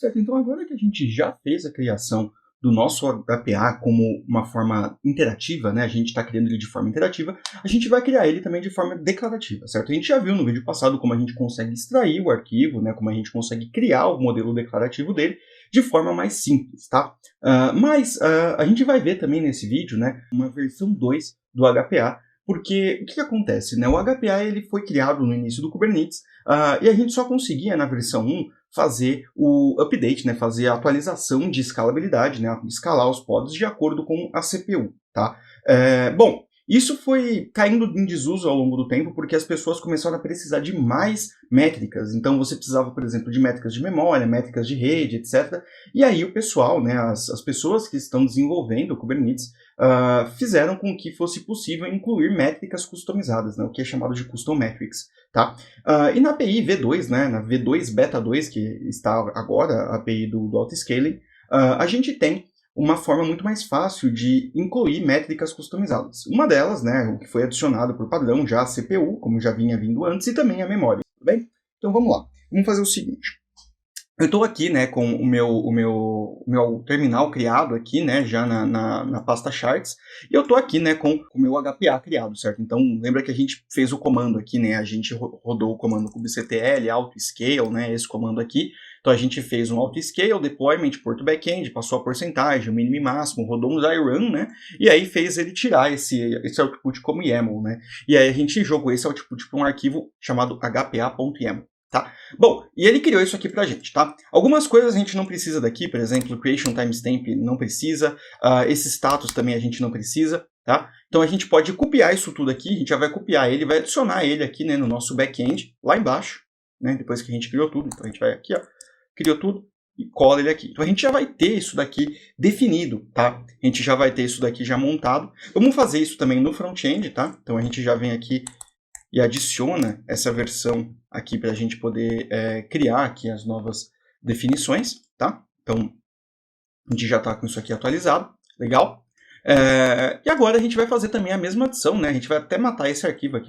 Certo, então agora que a gente já fez a criação do nosso HPA como uma forma interativa, né? A gente está criando ele de forma interativa, a gente vai criar ele também de forma declarativa, certo? A gente já viu no vídeo passado como a gente consegue extrair o arquivo, né? Como a gente consegue criar o modelo declarativo dele de forma mais simples, tá? Mas a gente vai ver também nesse vídeo, né? Uma versão 2 do HPA, porque o que acontece, né? O HPA ele foi criado no início do Kubernetes e a gente só conseguia na versão 1 fazer o update, né, fazer a atualização de escalabilidade, né, escalar os pods de acordo com a CPU. Tá? Bom, isso foi caindo em desuso ao longo do tempo porque as pessoas começaram a precisar de mais métricas. Então você precisava, por exemplo, de métricas de memória, métricas de rede, etc. E aí o pessoal, né, as pessoas que estão desenvolvendo o Kubernetes, fizeram com que fosse possível incluir métricas customizadas, né, o que é chamado de custom metrics. Tá? E na API V2, né, na V2 Beta 2, que está agora a API do Autoscaling, a gente tem uma forma muito mais fácil de incluir métricas customizadas. Uma delas, né, o que foi adicionado por padrão já a CPU, como já vinha vindo antes, e também a memória. Tudo bem? Então vamos lá. Vamos fazer o seguinte. Eu estou aqui, né, com o meu terminal criado aqui, né, já na pasta charts, e eu estou aqui, né, com o meu HPA criado, certo? Então, lembra que a gente fez o comando aqui, né, a gente rodou o comando kubectl, autoscale, né, esse comando aqui. Então, a gente fez um autoscale, deployment, porto backend, passou a porcentagem, o mínimo e máximo, rodou um dry run, né, e aí fez ele tirar esse output como YAML, né, e aí a gente jogou esse output para um arquivo chamado hpa.yaml. Tá? Bom, e ele criou isso aqui pra gente, tá? Algumas coisas a gente não precisa daqui, por exemplo, creation timestamp não precisa, esse status também a gente não precisa, tá? Então a gente pode copiar isso tudo aqui, a gente já vai copiar ele, vai adicionar ele aqui, né, no nosso back-end, lá embaixo, né, depois que a gente criou tudo. Então a gente vai aqui, ó, criou tudo e cola ele aqui. Então a gente já vai ter isso daqui definido, tá? A gente já vai ter isso daqui já montado. Vamos fazer isso também no front-end, tá? Então a gente já vem aqui e adiciona essa versão aqui para a gente poder criar aqui as novas definições, tá? Então, a gente já está com isso aqui atualizado, legal? E agora a gente vai fazer também a mesma adição, né? A gente vai até matar esse arquivo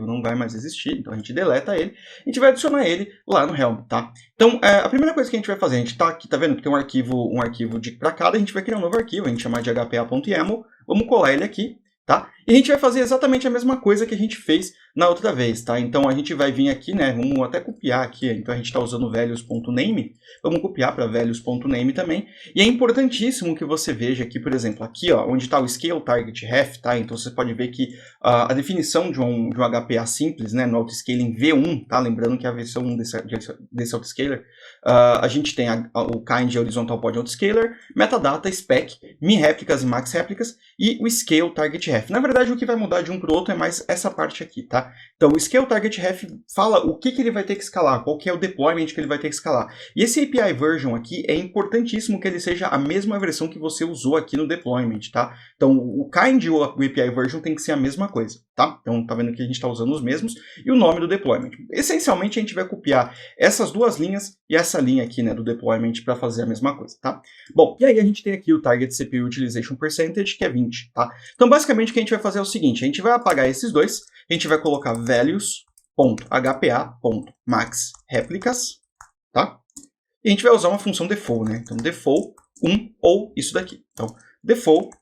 não vai mais existir, então a gente deleta ele, a gente vai adicionar ele lá no Helm, tá? Então, a primeira coisa que a gente vai fazer, a gente está aqui, tá vendo que tem um arquivo para cada, a gente vai criar um novo arquivo, a gente chama de hpa.yaml, vamos colar ele aqui, tá? E a gente vai fazer exatamente a mesma coisa que a gente fez na outra vez, tá? Então a gente vai vir aqui, né? Vamos até copiar aqui. Então a gente está usando values.name. Vamos copiar para values.name também. E é importantíssimo que você veja aqui, por exemplo, aqui, ó, onde está o scale target ref, tá? Então você pode ver que a definição de um HPA simples, né? No autoscaling V1, tá? Lembrando que a versão 1 desse autoscaler, a gente tem o kind horizontal pod autoscaler, metadata, spec, min réplicas e max réplicas e o scale target ref. Na verdade, o que vai mudar de um para o outro é mais essa parte aqui, tá? Então, o Scale Target Ref fala o que ele vai ter que escalar, qual que é o deployment que ele vai ter que escalar. E esse API version aqui é importantíssimo que ele seja a mesma versão que você usou aqui no deployment, tá? Então, o kind e o API version tem que ser a mesma coisa, tá? Então, tá vendo que a gente está usando os mesmos e o nome do deployment. Essencialmente, a gente vai copiar essas duas linhas e essa linha aqui, né, do deployment para fazer a mesma coisa, tá? Bom, e aí a gente tem aqui o Target CPU Utilization Percentage, que é 20, tá? Então, basicamente, o que a gente vai fazer é o seguinte, a gente vai apagar esses dois, a gente vai colocar values.hpa.maxReplicas, tá? E a gente vai usar uma função default, né? Então, default 1 ou isso daqui. Então, default,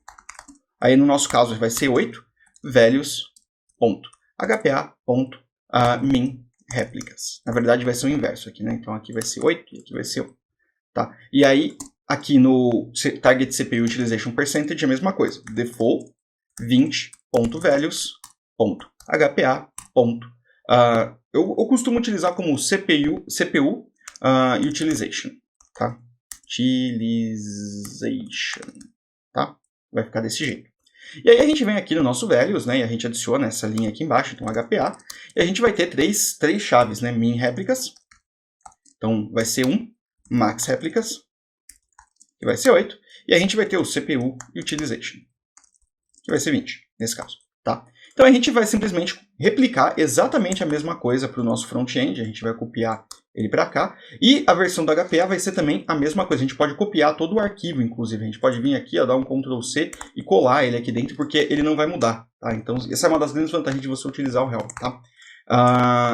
aí no nosso caso vai ser 8, values.hpa.minReplicas. Na verdade, vai ser o inverso aqui, né? Então, aqui vai ser 8 e aqui vai ser 1, tá? E aí, aqui no Target CPU Utilization Percentage, a mesma coisa. Default 20.values.hpa. Eu costumo utilizar como CPU utilization, tá? Utilization, tá? Vai ficar desse jeito. E aí a gente vem aqui no nosso values, né? E a gente adiciona essa linha aqui embaixo, então HPA, e a gente vai ter três chaves, né? Min réplicas, então vai ser 1, max réplicas, que vai ser 8, e a gente vai ter o CPU utilization, que vai ser 20, nesse caso, tá? Então a gente vai simplesmente replicar exatamente a mesma coisa para o nosso front-end, a gente vai copiar ele para cá, e a versão do HPA vai ser também a mesma coisa, a gente pode copiar todo o arquivo, inclusive, a gente pode vir aqui, ó, dar um Ctrl+C e colar ele aqui dentro, porque ele não vai mudar, tá? Então essa é uma das grandes vantagens de você utilizar o Helm, tá?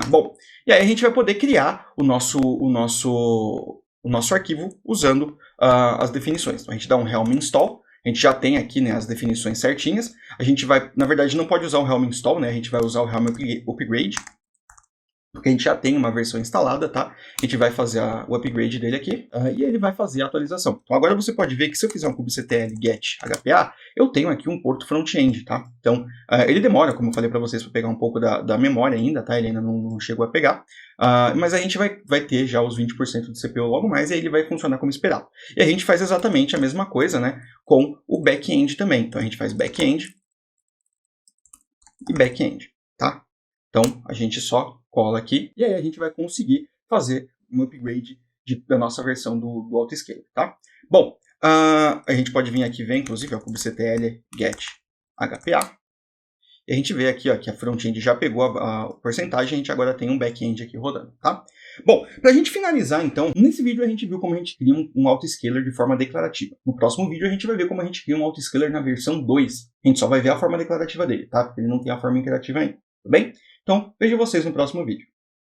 Bom, e aí a gente vai poder criar o nosso o nosso arquivo usando as definições. Então a gente dá um helm install, a gente já tem aqui, né, as definições certinhas. A gente vai, na verdade, não pode usar o helm install, né? A gente vai usar o helm upgrade, porque a gente já tem uma versão instalada, tá? A gente vai fazer o upgrade dele aqui e ele vai fazer a atualização. Então agora você pode ver que se eu fizer um kubectl get HPA, eu tenho aqui um porto front-end, tá? Então ele demora, como eu falei para vocês, para pegar um pouco da memória ainda, tá? Ele ainda não chegou a pegar, mas a gente vai ter já os 20% do CPU logo mais e aí ele vai funcionar como esperado. E a gente faz exatamente a mesma coisa, né, com o back-end também. Então a gente faz back-end e back-end, tá? Então a gente só cola aqui e aí a gente vai conseguir fazer um upgrade da nossa versão do autoscaler, tá? Bom, a gente pode vir aqui ver, inclusive, o kubectl get HPA. E a gente vê aqui ó, que a front-end já pegou a porcentagem, a gente agora tem um back-end aqui rodando, tá? Bom, para a gente finalizar, então, nesse vídeo a gente viu como a gente cria um autoscaler de forma declarativa. No próximo vídeo a gente vai ver como a gente cria um autoscaler na versão 2. A gente só vai ver a forma declarativa dele, tá? Porque ele não tem a forma interativa ainda, tudo bem? Então, vejo vocês no próximo vídeo.